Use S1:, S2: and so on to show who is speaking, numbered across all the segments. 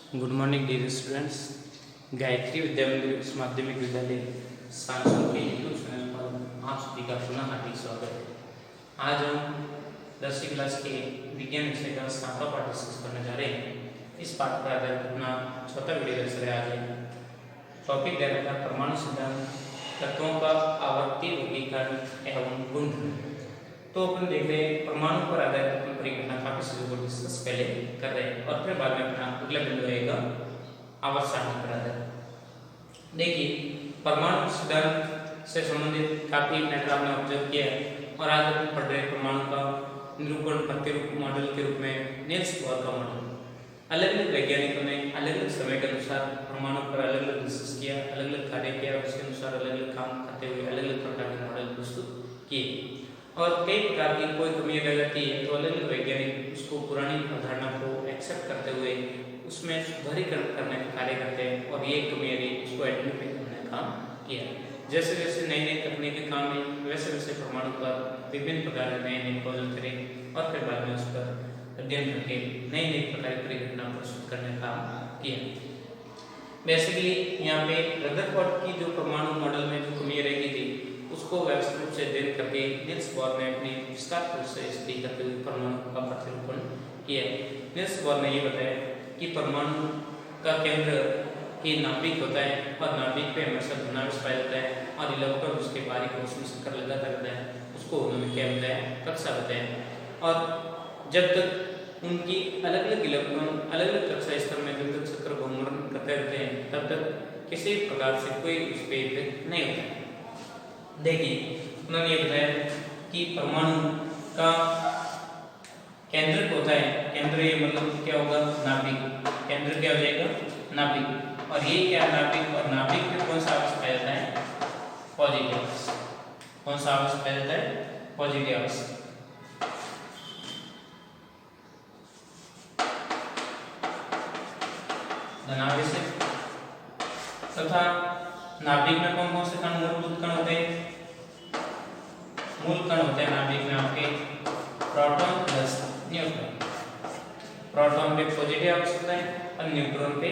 S1: Good morning dear students. Gayatri Vidya Mandir उच्च माध्यमिक विद्यालय सांसद के यूट्यूब चैनल पर आप सभी का पुनः हार्दिक स्वागत है। आज हम 10वीं क्लास के विज्ञान विषय का 7वां पाठ डिस्कस करने जा रहे हैं। इस पाठ पर आधारित अपना छोटा वीडियो लेक्चर है। आज टॉपिक दे रखा परमाणु सिद्धांत, तत्वों का आवर्ती वर्गीकरण एवं गुण। तो अपन देख रहे हैं परमाणु पर आधारित अपन परिघटना काफी चीजों को डिस्कस पहले कर रहे हैं और फिर बाद में अपना अगला बिंदु रहेगा आवर्त सारणी पर आधारित। देखिए, परमाणु सिद्धांत से संबंधित काफी मैटर आपने ऑब्जर्व किया है और आज अपन पढ़ रहे हैं परमाणु का निरूपण प्रतिरूप मॉडल के रूप में नील्स बोर का मॉडल। अलग अलग वैज्ञानिकों ने अलग अलग समय के अनुसार परमाणु पर अलग अलग डिस्कस किया, अलग अलग कार्य किया, उसके अनुसार अलग अलग काम करते हुए अलग अलग प्रकार के मॉडल प्रस्तुत किए और कई प्रकार की कोई कमी रह जाती है तो अलग अलग वैज्ञानिक उसको पुरानी अवधारणा को एक्सेप्ट करते हुए उसमें सुधारीकरण करने का कार्य करते हैं और ये कमी यदि उसको आइडेंटिफाई करने का काम किया। जैसे जैसे नई नई तकनीकें काम आई वैसे वैसे परमाणु पर विभिन्न प्रकार के नए नए खोज करें और फिर बाद में उस पर अध्ययन करके नई नई प्रकार की परिघटना प्रस्तुत करने का काम किया। बेसिकली यहाँ पे रदरफोर्ड की जो परमाणु मॉडल में जो कमी रह गई थी उसको व्यवस्थित रूप से अध्ययन करके नील्स बोर ने अपनी विस्तार रूप से स्टडी करते हुए परमाणु का प्रतिरूपण किया। नील्स बोर ने ये बताया कि परमाणु का केंद्र ही नाभिक होता है और नाभिक पे हमेशा धनावेश पाया जाता है और इलेक्ट्रॉन उसके बाहरी कोश में चक्कर लगाता रहता है। उसको उन्होंने क्या बताया, कक्षा बताया। और जब तक उनकी अलग अलग इलेक्ट्रॉन अलग अलग कक्षा स्तर में जब तक चक्कर घूमन करते रहते हैं तब तक किसी प्रकार से कोई उस पर इफेक्ट नहीं होता है। देखिए, उन्होंने ये बताया कि परमाणु का केंद्र होता है, केंद्र ये मतलब क्या होगा, नाभिक। केंद्र क्या हो जाएगा, नाभिक। और ये क्या नाभिक, और नाभिक में कौन सा आवेश पाया जाता है, पॉजिटिव आवेश। कौन सा आवेश पाया जाता है, पॉजिटिव आवेश। धनावेश तथा नाभिक में कौन कौन से कण मूलभूत कण होते हैं, मूल कण होते हैं नाभिक में आपके प्रोटॉन प्लस न्यूट्रॉन। प्रोटॉन पे पॉजिटिव आवेश होता है और न्यूट्रॉन पे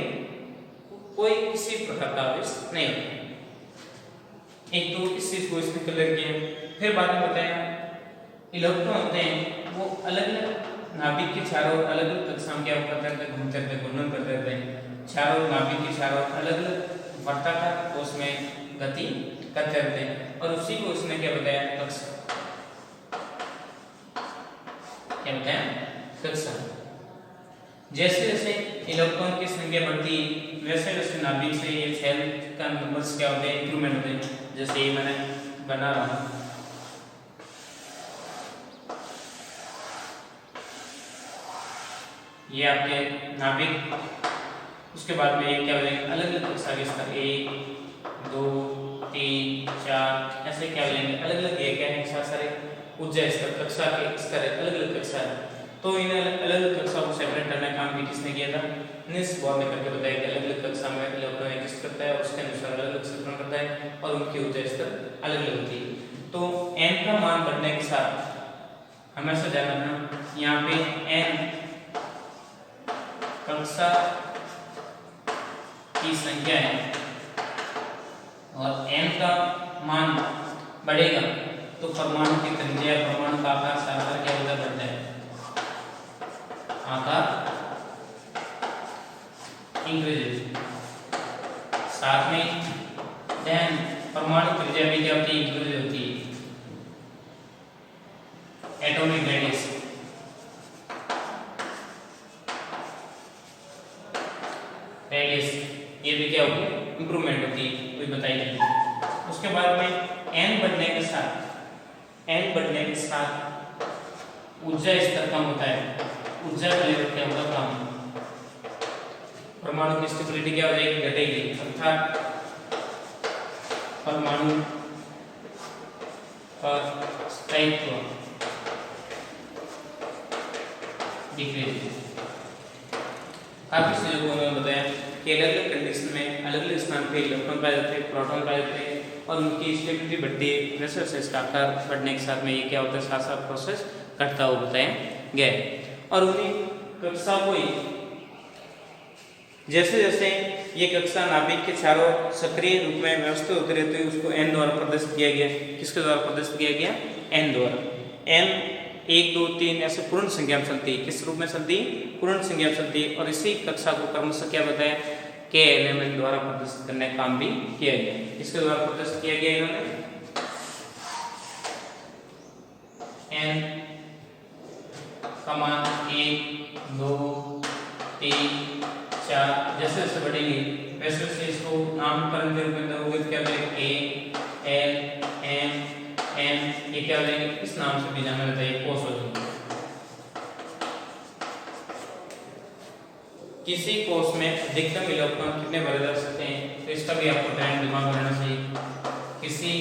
S1: कोई किसी प्रकार का आवेश नहीं होता। एक तो इस चीज को इसने क्लियर किया। फिर बाद में बताया इलेक्ट्रॉन होते हैं वो अलग अलग नाभिक के चारों अलग अलग कक्षा में क्या करते रहते हैं, घूमते रहते हैं, घूर्णन करते रहते हैं। चारों नाभिक के चारों अलग अलग वर्ताकार उसमें गति करते रहते हैं और उसी को उसने क्या बताया, कक्षा। क्या बताया, कक्षा। जैसे जैसे इलेक्ट्रॉन की संख्या बढ़ती वैसे वैसे नाभिक से ये शेल का नंबर्स क्या होते हैं, इंक्रीमेंट होते हैं। जैसे ये मैंने बना रहा हूं, ये आपके नाभिक। उसके बाद में ये क्या हो जाएंगे, अलग अलग कक्षा के स्तर 1 2 3 4 ऐसे क्या हो जाएंगे, अलग अलग ये क्या है, सारे ऊर्जा स्तर, कक्षा के स्तर अलग अलग कक्षा है। तो इन अलग अलग कक्षा को सेपरेट करने का काम भी किसने किया था, नील्स बोर ने करके बताया कि अलग अलग कक्षा में इलेक्ट्रॉन एग्जिस्ट करता है और उसके अनुसार अलग अलग क्षेत्रण करता है और उनकी ऊर्जा स्तर अलग अलग होती है। तो n का मान बढ़ने के साथ हमेशा ध्यान रखना यहाँ पे n कक्षा की संख्या है और n का मान बढ़ेगा तो परमाणु की त्रिज्या, परमाणु का आकार साकार क्या होता बढ़ता है, आकार इंक्रीज। साथ में देन परमाणु त्रिज्या भी क्या होती है, इंक्रीज होती है। एटॉमिक रेडियस, रेडियस ये भी क्या होगी, इंप्रूवमेंट होती है, वही बताई जाएगी। उसके बाद में n बढ़ने के साथ ऊर्जा स्तर कम होता है, ऊर्जा का लेवल क्या होगा, कम। परमाणु की स्टेबिलिटी क्या हो जाएगी, घटेगी, अर्थात परमाणु का स्थायित्व डिक्रीज। काफी चीजों को उन्होंने बताया कि अलग अलग कंडीशन में अलग अलग स्थान पे इलेक्ट्रॉन पाए जाते हैं, प्रोटॉन पाए जाते हैं और उनकी स्टेबिलिटी बढ़ती है। वैसे वैसे इसका आकार बढ़ने के साथ में ये क्या होता है, साथ साथ प्रोसेस घटता हुआ बताया गया। और उन्हीं कक्षा को ही जैसे जैसे ये कक्षा नाभिक के चारों सक्रिय रूप में व्यवस्थित होती रहती है उसको एन द्वारा प्रदर्शित किया गया। किसके द्वारा प्रदर्शित किया गया? एन द्वारा। एन 1 2 3 ऐसे पूर्ण संख्या में चलती है। किस रूप में चलती है? पूर्ण संख्या में चलती है। और इसी कक्षा को क्रमशः क्या बताया? के एलिमेंट द्वारा प्रदर्शित करने का काम भी किया गया। किसके द्वारा प्रदर्शित किया गया? इन्होंने एन कमान 1 2 3 4 जैसे जैसे बढ़ेंगे वैसे वैसे इसको नामकरण के रूप में दोगे तो क्या बनेगा? ए एल एम एन, ये क्या हो जाएंगे? इस नाम से भी जाना रहता है, कोष हो जाएंगे। किसी कोष में अधिकतम इलेक्ट्रॉन कितने भरे जा सकते हैं? तो इसका भी आपको टाइम दिमाग में रहना चाहिए। किसी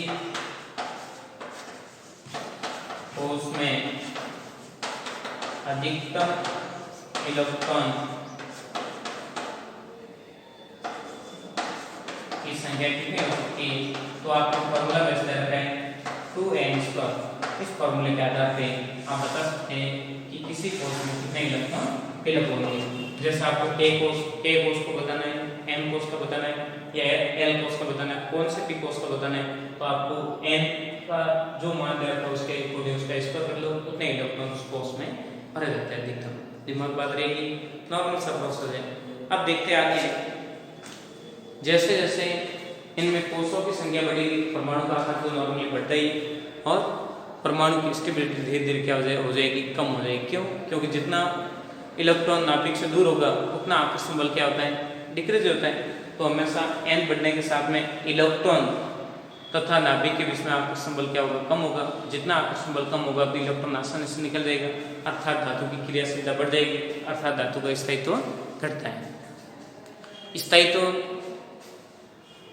S1: कोष में अधिकतम इलेक्ट्रॉन की संख्या कितनी हो सकती है? तो आपको फॉर्मूला वैसे रहता है 2n²। इस फॉर्मूले के आधार पे आप बता सकते हैं कि किसी कोष में कितने इलेक्ट्रॉन फिलअप होंगे। जैसे आपको k कोष को बताना है, m कोष का बताना है या l कोष का बताना है, कौन से p कोष का बताना है, तो आपको n का जो मान दे रखा है उसके अकॉर्डिंग उसका स्क्वायर कर लो, उतने इलेक्ट्रॉन उस कोष में भरे जाते हैं अधिकतम। दिमाग बात रहेगी, नॉर्मल सा प्रोसेस है। अब देखते हैं आगे, जैसे जैसे इनमें कोषों की संख्या बढ़ेगी परमाणु का आकार तो नॉर्मली बढ़ता ही, और परमाणु की स्टेबिलिटी धीरे धीरे क्या हो जाएगी? कम हो जाएगी। क्यों? क्योंकि जितना इलेक्ट्रॉन नाभिक से दूर होगा उतना आकर्षण बल क्या होता है? डिक्रीज होता है। तो हमेशा n बढ़ने के साथ में इलेक्ट्रॉन तथा नाभिक के बीच में आकर्षण बल क्या होगा? कम होगा। जितना आकर्षण बल कम होगा तो इलेक्ट्रॉन आसानी से निकल जाएगा, अर्थात धातु की क्रियाशीलता बढ़ जाएगी, अर्थात धातु का स्थायित्व घटता है। स्थायित्व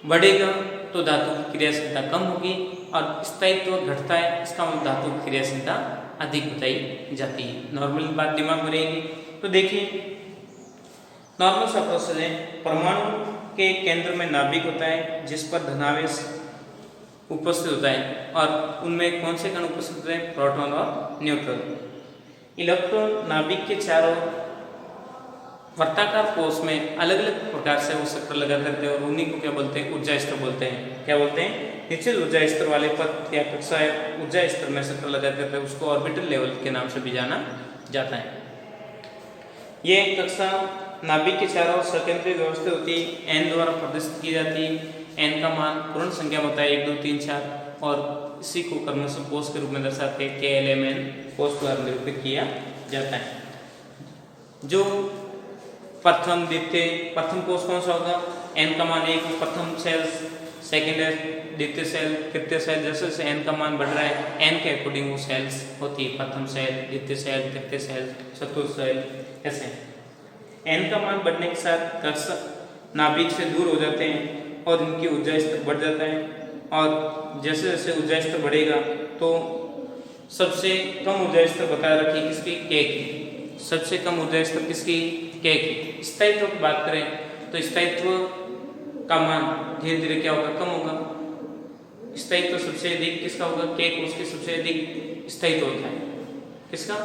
S1: बढ़ेगा तो धातु की क्रियाशीलता कम होगी, और स्थायित्व घटता है इसका मतलब धातु की क्रियाशीलता अधिक बताई जाती है। नॉर्मल बात दिमाग में रहेगी। तो देखिए नॉर्मल सा प्रोसेस है। परमाणु के केंद्र में नाभिक होता है जिस पर धनावेश उपस्थित होता है, और उनमें कौन से कण उपस्थित होते हैं? प्रोटॉन और न्यूट्रॉन। इलेक्ट्रॉन नाभिक के चारों वर्ताकार कोष में अलग अलग प्रकार से वो चक्र लगाते रहते हैं, और उन्हीं को क्या बोलते हैं? ऊर्जा स्तर बोलते हैं। क्या बोलते हैं? निश्चित ऊर्जा स्तर वाले पद या कक्षा ऊर्जा स्तर में चक्र लगाते रहते हैं, उसको ऑर्बिटल लेवल के नाम से भी जाना जाता है। ये कक्षा नाभिक के चारों सकेंद्रित व्यवस्थित होती है, एन द्वारा प्रदर्शित की जाती है। एन का मान पूर्ण संख्या होता है 1 2 3 4, और इसी को क्रमशः कोष के रूप में दर्शाते हैं। KLMN कोष द्वारा निरूपित किया जाता है। जो प्रथम द्वितीय, प्रथम कोष कौन सा होगा? n का मान 1 प्रथम सेल, सेकेंड द्वितीय सेल, तृतीय सेल, जैसे जैसे n का मान बढ़ रहा है n के अकॉर्डिंग वो सेल्स होती है, प्रथम सेल, द्वितीय सेल, तृतीय सेल, चतुर्थ सेल, ऐसे। n का मान बढ़ने के साथ कक्षा नाभिक से दूर हो जाते हैं और इनकी ऊर्जा स्तर बढ़ जाता है, और जैसे जैसे ऊर्जा स्तर बढ़ेगा तो सबसे कम ऊर्जा स्तर बताया रखिए किसकी? k की। सबसे कम ऊर्जा स्तर किसकी? k की। स्थायित्व की बात करें तो स्थायित्व का मान धीरे धीरे क्या होगा? कम होगा। स्थायित्व सबसे अधिक किसका होगा? k कोष के सबसे अधिक स्थायित्व होता है। किसका?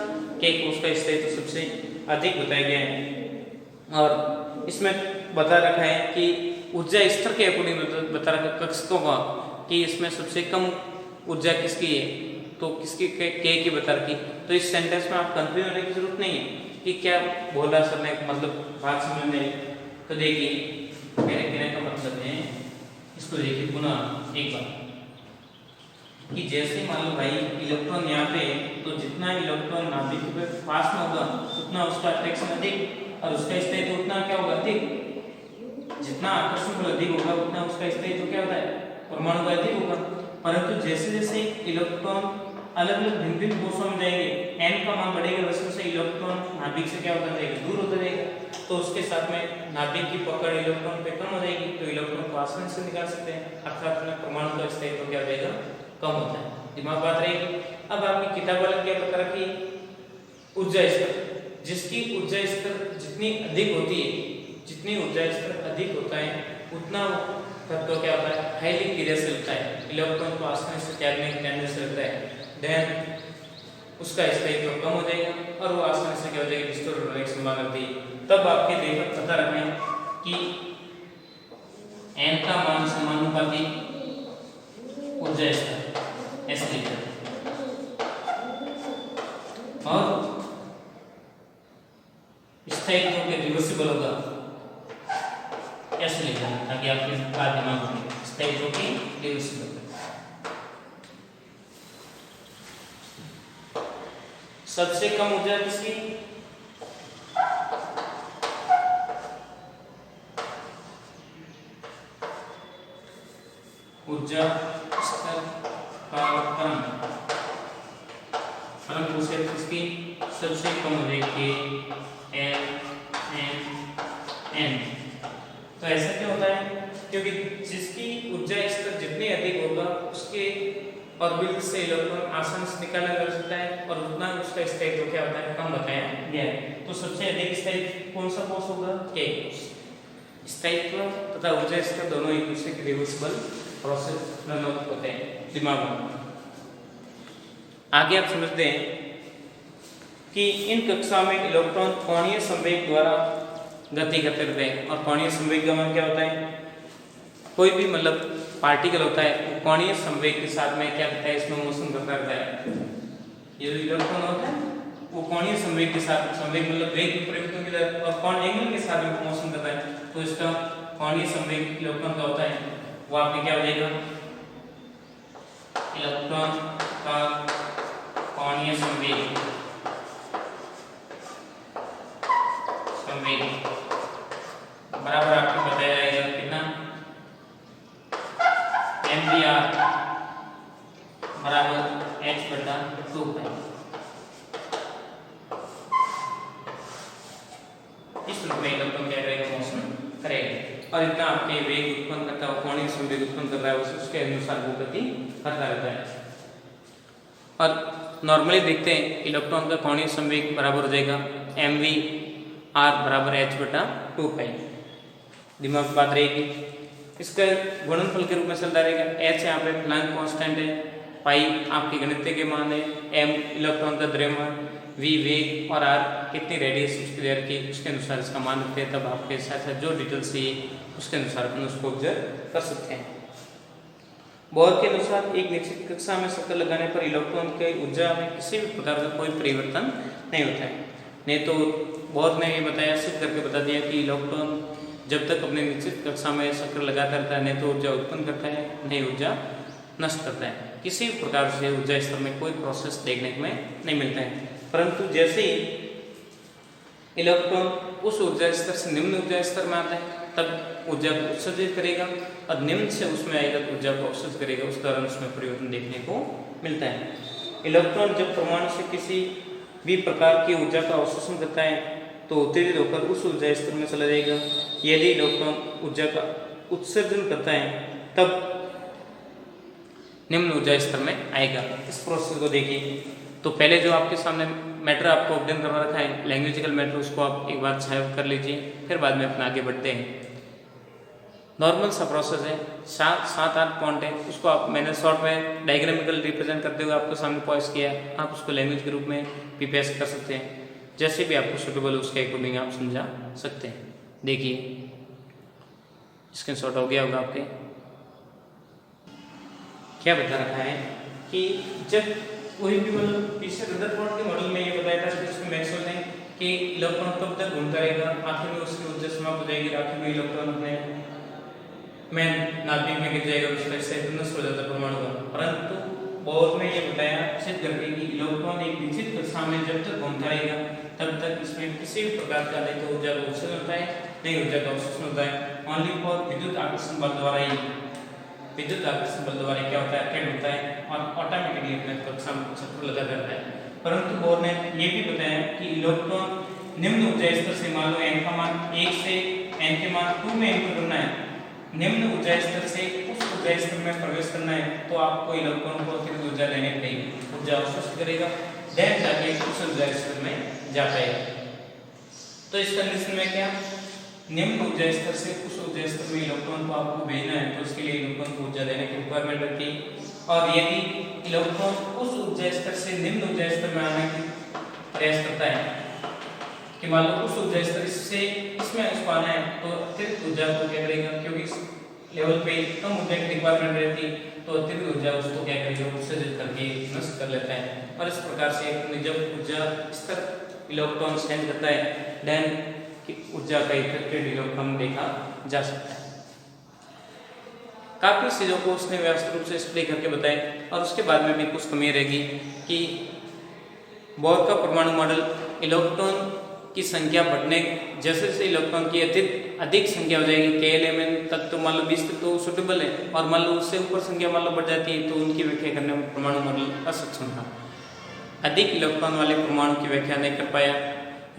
S1: k कोष का स्थायित्व सबसे अधिक बताया गया है, और इसमें बता रखा है कि ऊर्जा स्तर के अकॉर्डिंग बता रखा कक्षकों का कि इसमें सबसे कम ऊर्जा किसकी है, तो किसकी? k की बता रखी। तो इस सेंटेंस में आप कंफ्यूज होने की जरूरत नहीं है कि क्या बोल रहा सर ने, मतलब बात समझ में। तो देखिए मेरे कहने का मतलब है, इसको देखिए पुनः एक बार, कि जैसे मान लो भाई इलेक्ट्रॉन यहाँ पे, तो जितना इलेक्ट्रॉन नाभिक के पास में होगा उतना उसका अट्रैक्शन अधिक, और उसका स्थायित्व उतना क्या होगा? अधिक। जितना आकर्षण बल अधिक होगा उतना उसका स्थायित्व क्या होता है? परमाणु का अधिक होगा। परंतु जैसे जैसे इलेक्ट्रॉन अलग अलग भिन्न भिन्न कोषों में जाएंगे, n का मान बढ़ेगा, वैसे वैसे इलेक्ट्रॉन नाभिक से क्या होता जाएगा? दूर होता जाएगा। तो उसके साथ में नाभिक की पकड़ इलेक्ट्रॉन पे कम हो जाएगी, तो इलेक्ट्रॉन को आसानी से निकाल सकते हैं, अर्थात में परमाणु का स्थायित्व क्या हो जाएगा? कम होता है। दिमाग बात रहेगी। अब आपकी किताब वाले क्या बता रखी? ऊर्जा स्तर। जिसकी ऊर्जा स्तर जितनी अधिक होती है, जितनी ऊर्जा स्तर अधिक होता है उतना तत्व क्या होता है? हाईली क्रियाशील होता है, इलेक्ट्रॉन को आसानी से त्यागने की टेंडेंसी रखता है। देन उसका स्थायित्व कम हो जाएगा और वो आसानी से क्या हो जाएगा? डिस्टोर होने की संभावना होती है। तब आपके देखकर पता रखें कि n का मान समानुपाती ऊर्जा स्तर ऐसे लिखते हैं और स्थायित्व के रिवर्सिबल होगा ऐसे लिखना है ताकि आपके बात दिमाग में स्थायित्व की रिवर्सिबल। सबसे कम ऊर्जा किसकी? ऊर्जा स्तर का परम पूछे किसकी? सबसे कम ऊर्जा के एल एन एन। तो ऐसा क्यों होता है? क्योंकि जिसकी ऊर्जा स्तर जितनी अधिक होगा उसके ऑर्बिटल से इलेक्ट्रॉन आसानी से निकाला जा सकता है और उतना उसका स्थायित्व क्या होता है कम बताया गया है। तो सबसे अधिक स्थायित्व कौन सा कोष होगा? के कोष। स्थायित्व तथा ऊर्जा स्तर दोनों एक दूसरे के रिवर्सिबल प्रोसेस में होते हैं दिमाग में। आगे आप समझते हैं कि इन कक्षाओं में इलेक्ट्रॉन कोणीय संवेग द्वारा गति करते रहते हैं और कोणीय संवेग का मतलब क्या होता है? कोई भी मतलब पार्टिकल होता है वो कोणीय संवेग के साथ में क्या करता है? इसमें मोशन करता रहता है। ये जो इलेक्ट्रॉन होता है वो कोणीय संवेग के साथ, संवेग मतलब वेग की परिवर्तन के साथ और कोण एंगल के साथ में मोशन करता है। तो इसका कोणीय संवेग इलेक्ट्रॉन का होता है वो आपके क्या हो जाएगा? इलेक्ट्रॉन का कोणीय संवेग बराबर आपको बताया जाएगा कितना? mvr बराबर h/2 इस रूप में इलेक्ट्रॉन क्या करेगा? मोशन करेगा और इतना आपके वेग उत्पन्न करता है, कोणीय संवेग उत्पन्न कर रहा है उसके अनुसार वो गति करता रहता है। और नॉर्मली देखते हैं इलेक्ट्रॉन का कोणीय संवेग बराबर हो जाएगा mvr बराबर h/2 दिमाग में बात रहेगी। इसका गुणनफल के रूप में चलता रहेगा। h यहाँ पे प्लैंक कांस्टेंट है, पाई आपकी गणितीय के मान है, m इलेक्ट्रॉन का द्रव्यमान, v वेग और r कितनी रेडियस उसकी लेयर की उसके अनुसार इसका मान रखते हैं। तब आपके साथ साथ जो डिटेल्स चाहिए उसके अनुसार अपन उसको ऑब्जर्व कर सकते हैं। बोर के अनुसार एक निश्चित कक्षा में चक्कर लगाने पर इलेक्ट्रॉन की ऊर्जा में किसी भी प्रकार का कोई परिवर्तन नहीं होता है। नहीं तो बोर ने ये बताया, सिद्ध करके बता दिया कि इलेक्ट्रॉन जब तक अपने निश्चित कक्षा में चक्कर लगाता रहता है नहीं तो ऊर्जा उत्पन्न करता है, नहीं ऊर्जा नष्ट करता है। किसी भी प्रकार से ऊर्जा स्तर में कोई प्रोसेस देखने में नहीं मिलता है। परंतु जैसे ही इलेक्ट्रॉन उस ऊर्जा स्तर से निम्न ऊर्जा स्तर में आता है तब ऊर्जा को उत्सर्जित करेगा और निम्न से उसमें आएगा तो ऊर्जा को अवशोषित करेगा, उस दौरान उसमें परिवर्तन देखने को मिलता है। इलेक्ट्रॉन जब परमाणु से किसी भी प्रकार की ऊर्जा का अवशोषण करता है तो उत्तेजित होकर उस ऊर्जा स्तर में चला जाएगा। यदि इलेक्ट्रॉन ऊर्जा का उत्सर्जन करता है तब निम्न ऊर्जा स्तर में आएगा। इस प्रोसेस को देखिए। तो पहले जो आपके सामने मैटर आपको अध्ययन करवा रखा है लैंग्वेजिकल मैटर, उसको आप एक बार सहायक कर लीजिए, फिर बाद में अपना आगे बढ़ते हैं। नॉर्मल सा प्रोसेस है, 7-8 पॉइंट है, उसको आप मैंने शॉर्ट में डायग्रामिकल रिप्रेजेंट करते हुए आपको सामने पॉइंट किया है। आप उसको लैंग्वेज के रूप में भी पेश कर सकते हैं, जैसे भी आपको सूटेबल हो उसके अकॉर्डिंग आप समझा सकते हैं। देखिए स्क्रीनशॉट हो गया होगा आपके। क्या बता रखा है कि जब कोई भी मतलब पीछे रदरफोर्ड के मॉडल में ये बताया था कि उसमें मैक्सवेल ने कि इलेक्ट्रॉन कब तक घूमता रहेगा, आखिर में उसकी ऊर्जा समाप्त हो जाएगी, आखिर में इलेक्ट्रॉन अपने में नाभिक में गिर जाएगा, उसका स्थिर नष्ट हो जाता है परमाणु का। परंतु बोर ने ये बताया सिद्ध करके कि इलेक्ट्रॉन एक निश्चित कक्षा में जब तक घूमता रहेगा तब तक इसमें किसी भी प्रकार का नहीं तो ऊर्जा का उत्सर्जन होता है, नहीं ऊर्जा का अवशोषण होता है। ओनली फॉर विद्युत आकर्षण बल द्वारा ही, विद्युत आकर्षण बल द्वारा क्या होता है, अट्रैक्ट होता है और ऑटोमेटिकली अपने कक्षा में चक्कर लगा करता है। परंतु बोर ने ये भी बताया कि इलेक्ट्रॉन निम्न ऊर्जा स्तर से मान लो n का मान 1 से n के मान 2 में एंटर करना है, निम्न ऊर्जा स्तर से उस ऊर्जा स्तर में प्रवेश करना है तो आपको इलेक्ट्रॉन को अतिरिक्त ऊर्जा देनी पड़ेगी, ऊर्जा अवशोषित करेगा, देन जाके उस ऊर्जा स्तर में जा पाएगा। तो इस कंडीशन में क्या, निम्न ऊर्जा स्तर से उस ऊर्जा स्तर में इलेक्ट्रॉन को आपको भेजना है तो उसके लिए इलेक्ट्रॉन को ऊर्जा देने की रिक्वायरमेंट रहती है। और यदि इलेक्ट्रॉन उस ऊर्जा स्तर से निम्न ऊर्जा स्तर में आने की प्रयास करता है कि मान लो उस ऊर्जा स्तर से इसमें उसको आना है तो अतिरिक्त ऊर्जा को क्या करेगा, क्योंकि इस लेवल पे कम ऊर्जा की रिक्वायरमेंट रहती तो अतिरिक्त ऊर्जा उसको क्या करेगा, उत्सर्जित करके नष्ट कर लेता है। और इस प्रकार से जब ऊर्जा स्तर इलेक्ट्रॉन चेंज करता है देन की ऊर्जा का इफेक्टेड इलेक्ट्रॉन देखा जा सकता है। काफी चीजों को उसने व्यवस्थित रूप से स्टडी करके बताया। और उसके बाद में भी कुछ कमी रहेगी कि बोर का परमाणु मॉडल इलेक्ट्रॉन की संख्या बढ़ने जैसे जैसे इलेक्ट्रॉन की अधिक संख्या हो जाएगी KLMN तक, तो मान लो 20 तक तो सुटेबल है, और मान लो उससे ऊपर संख्या मान लो बढ़ जाती है तो उनकी व्याख्या करने में परमाणु मॉडल असक्षम था। अधिक इलेक्ट्रॉन वाले परमाणु की व्याख्या नहीं कर पाया,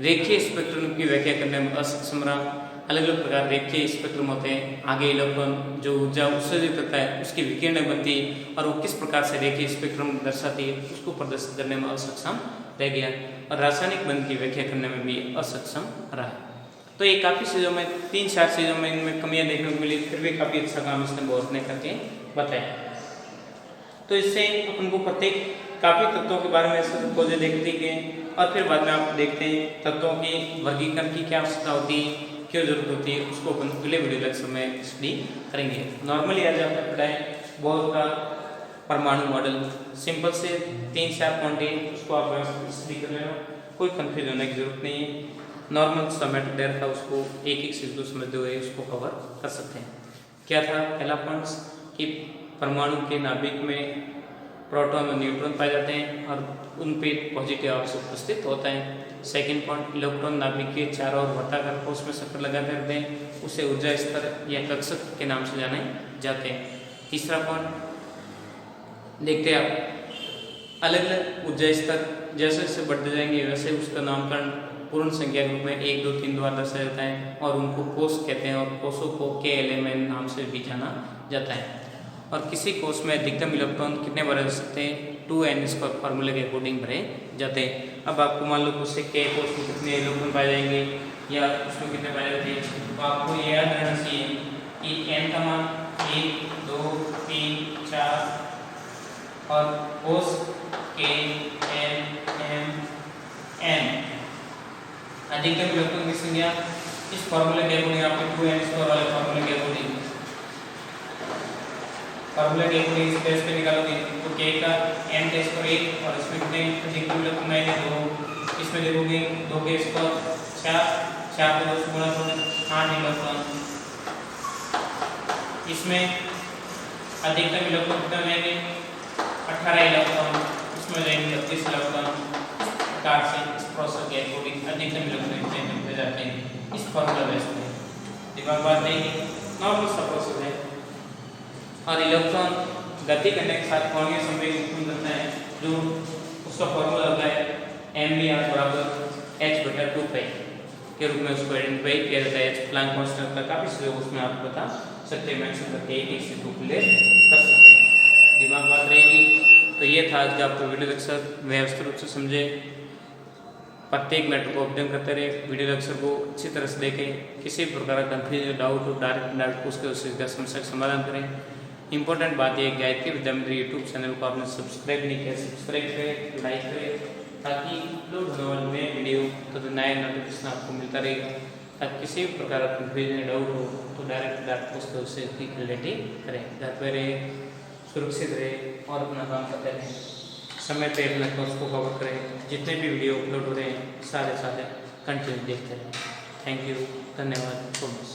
S1: रेखीय स्पेक्ट्रम की व्याख्या करने में असक्षम रहा। अलग अलग प्रकार रेखीय स्पेक्ट्रम होते हैं, आगे इलेक्ट्रॉन जो ऊर्जा उत्सर्जित करता है उसकी विकिरण बनती है और वो किस प्रकार से रेखीय स्पेक्ट्रम दर्शाती है उसको प्रदर्शित करने में असक्षम रह गया, और रासायनिक बंध की व्याख्या करने में भी असक्षम रहा। तो ये काफ़ी चीज़ों में 3-4 चीज़ों में इनमें कमियां देखने को मिली, फिर भी काफ़ी अच्छा काम इसने बोर ने करके बताया। तो इससे अपन को प्रत्येक काफ़ी तत्वों के बारे में खोजे देखते गए, और फिर बाद में आप देखते हैं तत्वों की वर्गीकरण की क्या आवश्यकता होती है, क्यों जरूरत होती है, उसको अपन अगले वीडियो लेक्चर में स्टडी करेंगे। नॉर्मली आज आपने पढ़ा है बोर का परमाणु मॉडल, सिंपल से 3-4 पॉइंट है, उसको आप स्टडी कर लेना, कोई कंफ्यूज होने की जरूरत नहीं है। नॉर्मल सा मेथड था, उसको एक एक चीज को समझते हुए उसको कवर कर सकते हैं। क्या था पहला पॉइंट कि परमाणु के नाभिक में प्रोटॉन और न्यूट्रॉन पाए जाते हैं और उन पे पॉजिटिव आवेश उपस्थित होता है। सेकंड पॉइंट, इलेक्ट्रॉन नाभिक के चारों ओर वर्ताकार कोश में चक्कर लगाते रहते हैं, उसे ऊर्जा स्तर या कक्षक के नाम से जाने जाते हैं। तीसरा पॉइंट देखते हैं आप, अलग अलग ऊर्जा स्तर जैसे जैसे बढ़ते जाएंगे वैसे उसका नामकरण पूर्ण संख्या के रूप में 1, 2, 3 द्वारा दर्शाया जाता है, और उनको कोश कहते हैं, और कोशों को KLMN नाम से भी जाना जाता है। और किसी कोश में अधिकतम इलेक्ट्रॉन कितने भरे जा सकते हैं, 2n इसका फॉर्मूले के अकॉर्डिंग भरे जाते हैं। अब आपको मान लो उससे K कोश में कितने इलेक्ट्रॉन पाए जाएंगे या उसमें कितने पाए जाते हैं, तो आपको ये याद रहना चाहिए कि n का मान 1, 2, 3, 4 और कोस KLMN अधिकतम इलेक्ट्रॉन की संख्या इस फॉर्मूले के अकॉर्डिंग आपके 2n स्क्वायर वाले फॉर्मूले के अकॉर्डिंग स्पेस पे निकालोगे तो K का n का स्क्वायर 1 और इसमें कितने अधिकतम इलेक्ट्रॉन आएंगे 2, इसमें देखोगे 2 के स्क्वायर 4 को 2 से गुणा करोगे 8 इलेक्ट्रॉन, इसमें अधिकतम इलेक्ट्रॉन कितने आएंगे 18 इलेक्ट्रॉन, इसमें जाएंगे 32 इलेक्ट्रॉन। इस प्रकार से इस प्रोसेस के अकॉर्डिंग अधिकतम इलेक्ट्रॉन कितने मिलते जाते हैं इस फॉर्मूला बेस पे। दिमाग बात नहीं, नॉर्मल सा प्रोसेस है। और इलेक्ट्रॉन गति करने के साथ कोणीय संवेग उत्पन्न करता है, जो उसका फॉर्मूला होता है mvr बराबर h/2π के रूप में उसको आइडेंटिफाई किया जाता है। प्लैंक कांस्टेंट का काफी चीजें उसमें आप बता सकते हैं, मेंशन करके एक से दो क्लियर कर सकते हैं, दिमाग बात रहेगी। तो ये था आज का आपका वीडियो लेक्चर, व्यवस्थित रूप से समझे, प्रत्येक मैटर को अध्ययन करते रहे, वीडियो लेक्चर को अच्छी तरह से देखें, किसी भी प्रकार का कंफ्यूजन डाउट हो डायरेक्ट पूछ के उसका समस्या का समाधान करें। इंपॉर्टेंट बात यह गायत्री विद्या मंदिर यूट्यूब चैनल को आपने सब्सक्राइब नहीं किया, सब्सक्राइब करें, लाइक करें, ताकि अपलोड होने वाले नए वीडियो तो नए नोटिफिकेशन आपको मिलता रहेगा। ताकि किसी भी प्रकार का कंफ्यूजन डाउट हो तो डायरेक्ट पूछ के उससे क्लियरिटी करें। घर पर रहे, सुरक्षित रहे और अपना काम करते रहें, समय पे अपने कोर्स को कवर करें। जितने भी वीडियो अपलोड हो रहे हैं सारे कंटिन्यू देखते रहें। थैंक यू, धन्यवाद सो मच।